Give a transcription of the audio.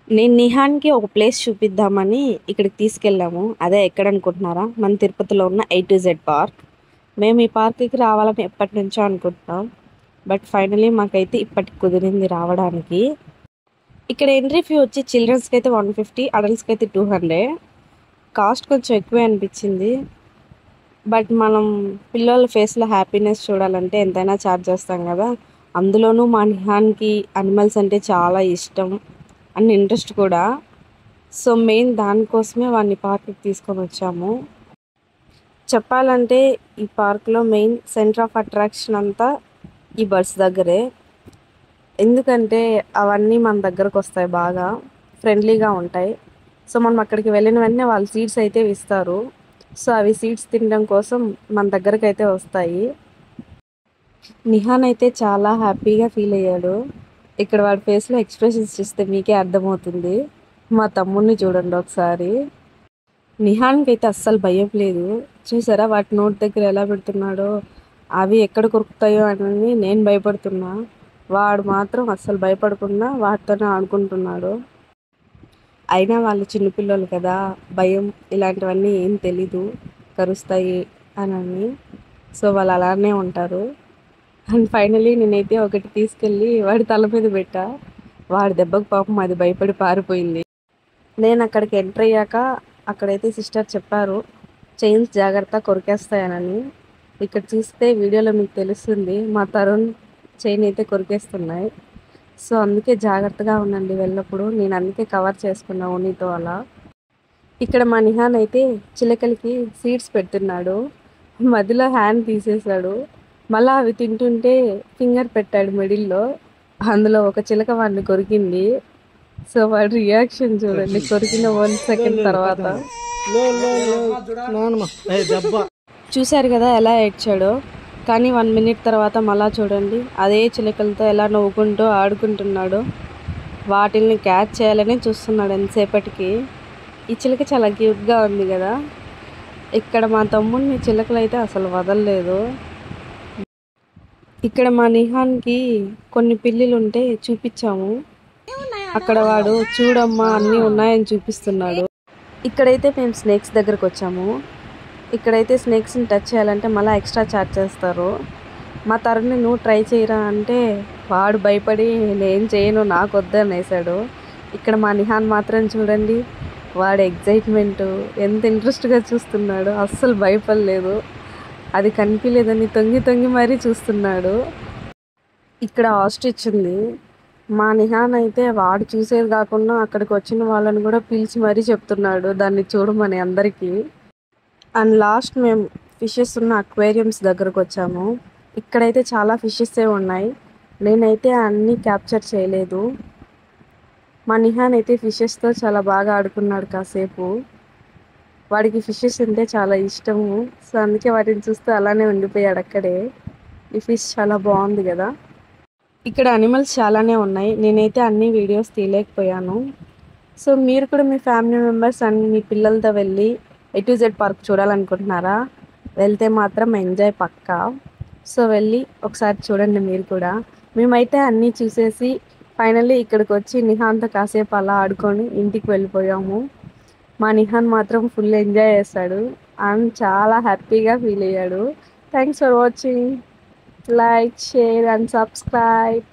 నేను నిహాన్‌కి ఒక ప్లేస్ చూపిద్దామని ఇక్కడికి తీసుకెళ్ళాము. అదే ఎక్కడనుకుంటున్నారా? మన తిరుపతిలో ఉన్న ఏ టు జెడ్ పార్క్. మేము ఈ పార్క్‌కి రావాలని ఎప్పటినుంచో అనుకుంటున్నాం. బట్ ఫైనల్లీ మాకైతే ఇప్పటికి కుదిరింది రావడానికి. ఇక్కడ ఎంట్రీ ఫీ వచ్చి చిల్డ్రన్స్‌కైతే 150, అడల్ట్స్‌కైతే 200. కాస్ట్ కొంచెం ఎక్కువే అనిపించింది. బట్ మనం పిల్లోల ఫేస్‌లో హ్యాపీనెస్ చూడాలంటే ఎంతైనా ఛార్జ్ చేస్తాం కదా! అందులోనూ మా నిహాన్‌కి అనిమల్స్ అంటే చాలా ఇష్టం అండ్ ఇంట్రెస్ట్ కూడా. సో, మెయిన్ దానికోసమే వాడిని పార్క్‌కి తీసుకొనొచ్చాము. చెప్పాలంటే ఈ పార్క్‌లో మెయిన్ సెంటర్ ఆఫ్ అట్రాక్షన్ అంతా ఈ బర్డ్స్ దగ్గరే. ఎందుకంటే అవన్నీ మన దగ్గరకొస్తాయి బాగా. ఫ్రెండ్లీగా ఉంటాయి. సో, మనం అక్కడికి వెళ్ళిన వెంటనే వాళ్ళు సీడ్స్ అయితే ఇస్తారు. సో, అవి సీడ్స్ తినడం కోసం మన దగ్గరకైతే వస్తాయి. నిహాన్ అయితే చాలా హ్యాపీగా ఫీల్ అయ్యాడు. ఇక్కడ వాడి ఫేస్‌లో ఎక్స్‌ప్రెషన్స్ చూస్తే మీకే అర్థమవుతుంది. మా తమ్ముడిని చూడండి ఒకసారి. నిహాన్‌కైతే అస్సలు భయం లేదు. చూసారా వాటి నోటి దగ్గర ఎలా పెడుతున్నాడో, అవి ఎక్కడ కొరుకుతాయో అని నేను భయపడుతున్నా. వాడు మాత్రం అస్సలు భయపడకుండా వాటితోనే ఆడుకుంటున్నాడు. అయినా వాళ్ళు చిన్న పిల్లోళ్ళు కదా! భయం ఇలాంటివన్నీ ఏం తెలీదు. కరుస్తాయి అనని. సో, వాళ్ళు అలానే ఉంటారు. అండ్ ఫైనల్లీ నేనైతే ఒకటి తీసుకెళ్ళి వాడి తల మీద పెట్టా. వాడి దెబ్బకు పాపం అది భయపడి పారిపోయింది. నేను అక్కడికి ఎంటర్ అయ్యాక అక్కడైతే సిస్టర్ చెప్పారు చైన్స్ జాగ్రత్త కొరికేస్తాయనని. ఇక్కడ చూస్తే వీడియోలో మీకు తెలుస్తుంది మా తరుణ్ చైన్ అయితే కొరికేస్తున్నాయి. సో అందుకే జాగ్రత్తగా ఉండండి వెళ్ళినప్పుడు. నేను అందుకే కవర్ చేసుకున్నా ఓనీతో అలా. ఇక్కడ మా నిహాన్ అయితే చిలకలకి సీడ్స్ పెడుతున్నాడు. మధ్యలో హ్యాండ్ తీసేశాడు. మళ్ళీ అవి తింటుంటే ఫింగర్ పెట్టాడు మిడిల్లో. అందులో ఒక చిలక వాడిని కొరికింది. సో వాడి రియాక్షన్ చూడండి కొరికిన 1 సెకండ్ తర్వాత. చూశారు కదా ఎలా ఏడ్చాడో. కానీ 1 మినిట్ తర్వాత మళ్ళా చూడండి అదే చిలకలతో ఎలా నవ్వుకుంటూ ఆడుకుంటున్నాడు. వాటిల్ని క్యాచ్ చేయాలని చూస్తున్నాడు ఎంతసేపటికి. ఈ చిలక చాలా క్యూట్గా ఉంది కదా. ఇక్కడ మా తమ్ముడిని చిలకలు అయితే అసలు వదలలేదు. ఇక్కడ మా నిహాన్కి కొన్ని పిల్లులు ఉంటే చూపించాము. అక్కడ వాడు చూడమ్మా అన్నీ ఉన్నాయని చూపిస్తున్నాడు. ఇక్కడైతే మేము స్నేక్స్ దగ్గరకు వచ్చాము. ఇక్కడైతే స్నేక్స్ని టచ్ చేయాలంటే మళ్ళీ ఎక్స్ట్రా ఛార్జ్ చేస్తారు. మా తరుణ్ని నువ్వు ట్రై చేయరా అంటే వాడు భయపడి నేను చేయను నాకు వద్దు అనేసాడు. ఇక్కడ మా నిహాన్ మాత్రం చూడండి వాడు ఎగ్జైట్మెంట్ ఎంత ఇంట్రెస్ట్గా చూస్తున్నాడు. అస్సలు భయపడలేదు. అది కనిపించలేదని తొంగి తొంగి మరీ చూస్తున్నాడు. ఇక్కడ ఆస్ట్రిచ్ ఉంది. మా నిహాన్ అయితే వాడు చూసేది కాకుండా అక్కడికి వచ్చిన వాళ్ళని కూడా పిలిచి మరీ చెప్తున్నాడు దాన్ని చూడమని అందరికీ. అండ్ లాస్ట్ మేము ఫిషెస్ ఉన్న అక్వేరియంస్ దగ్గరకు వచ్చాము. ఇక్కడైతే చాలా ఫిషెస్సే ఉన్నాయి. నేనైతే అన్నీ క్యాప్చర్ చేయలేదు. మా నిహాన్ అయితే ఫిషెస్తో చాలా బాగా ఆడుకున్నాడు కాసేపు. వాడికి ఫిషెస్ అంటే చాలా ఇష్టము. సో అందుకే వాటిని చూస్తూ అలానే ఉండిపోయాడు అక్కడే. ఈ ఫిష్ చాలా బాగుంది కదా. ఇక్కడ అనిమల్స్ చాలానే ఉన్నాయి. నేనైతే అన్ని వీడియోస్ తీయలేకపోయాను. సో మీరు కూడా మీ ఫ్యామిలీ మెంబర్స్ అండ్ మీ పిల్లలతో వెళ్ళి ఏ టు జెడ్ పార్క్ చూడాలనుకుంటున్నారా? వెళ్తే మాత్రం ఎంజాయ్ పక్కా. సో వెళ్ళి ఒకసారి చూడండి మీరు కూడా. మేమైతే అన్నీ చూసేసి ఫైనల్లీ ఇక్కడికి వచ్చి నిహాన్తో కాసేపు అలా ఆడుకొని ఇంటికి వెళ్ళిపోయాము. మా నిహాన్ మాత్రం ఫుల్ ఎంజాయ్ చేశాడు అండ్ చాలా హ్యాపీగా ఫీల్ అయ్యాడు. Thanks for watching. Like, share and subscribe.